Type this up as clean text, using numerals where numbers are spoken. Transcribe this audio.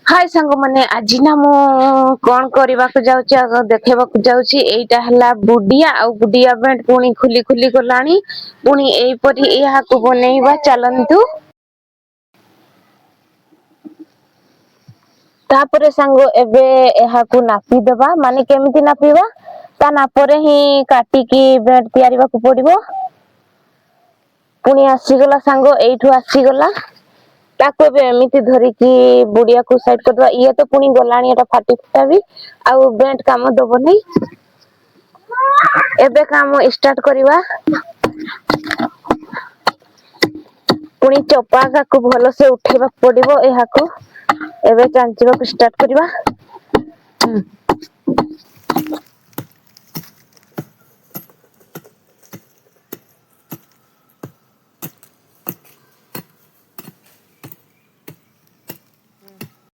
हाय सांग माने आज ना मु कौन करने जाऊँ देखा एटा है बुडिया आ बुडिया बेंट पुणी खुली खुली गलानी पुणी एपरी यहाँ को बनैबा चलंतु तापरे सांग एबे यहाँ को नापी देबा माने केमिति नापीबा ता नापरे ही काटिकी बेंट तैयारी बाकू पड़िबो पुणी आसीगला सांग एठू आसीगला ताको एमती धरिकी बुढ़िया को साइड करदवा ये तो पुणी गलानी एटा फाटी फुटा भी आउ बेंट काम दबो नहीं एबे काम स्टार्ट करवा पुणी चपा को भल से उठेबा पड़िबो एहा को एबे चांचबा को स्टार्ट करवा